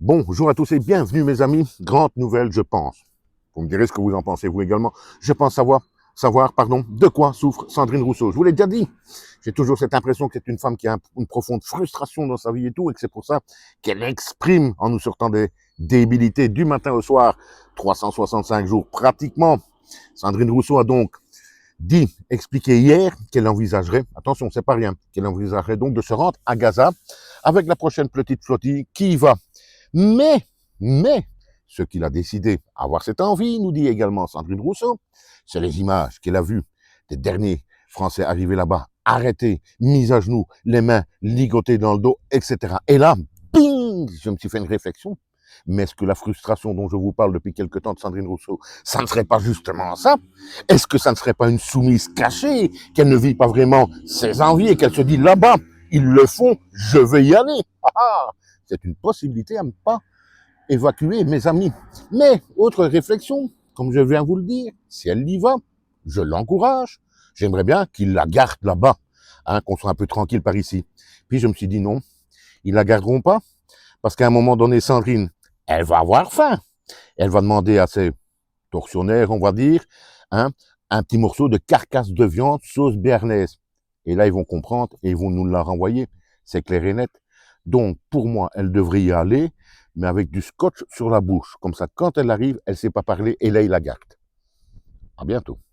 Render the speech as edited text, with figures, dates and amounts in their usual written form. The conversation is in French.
Bonjour à tous et bienvenue mes amis. Grande nouvelle, je pense. Vous me direz ce que vous en pensez, vous également. Je pense savoir, de quoi souffre Sandrine Rousseau. Je vous l'ai déjà dit. J'ai toujours cette impression que c'est une femme qui a une profonde frustration dans sa vie et tout, et que c'est pour ça qu'elle exprime en nous sortant des débilités du matin au soir, 365 jours pratiquement. Sandrine Rousseau a donc expliqué hier qu'elle envisagerait, attention, c'est pas rien, qu'elle envisagerait donc de se rendre à Gaza avec la prochaine petite flottille qui y va. Mais, ce qu'il a décidé, avoir cette envie, nous dit également Sandrine Rousseau, c'est les images qu'elle a vues des derniers Français arrivés là-bas, arrêtés, mis à genoux, les mains ligotées dans le dos, etc. Et là, bing, je me suis fait une réflexion. Mais est-ce que la frustration dont je vous parle depuis quelque temps de Sandrine Rousseau, ça ne serait pas justement ça? Est-ce que ça ne serait pas une soumise cachée, qu'elle ne vit pas vraiment ses envies et qu'elle se dit là-bas, ils le font, je vais y aller? C'est une possibilité à ne pas évacuer, mes amis. Mais, autre réflexion, comme je viens vous le dire, si elle y va, je l'encourage. J'aimerais bien qu'il la garde là-bas, qu'on soit un peu tranquille par ici. Puis je me suis dit non, ils la garderont pas, parce qu'à un moment donné, Sandrine, elle va avoir faim. Elle va demander à ses tortionnaires, on va dire, un petit morceau de carcasse de viande sauce béarnaise. Et là, ils vont comprendre et ils vont nous la renvoyer. C'est clair et net. Donc, pour moi, elle devrait y aller, mais avec du scotch sur la bouche. Comme ça, quand elle arrive, elle ne sait pas parler et là, il la garde. À bientôt.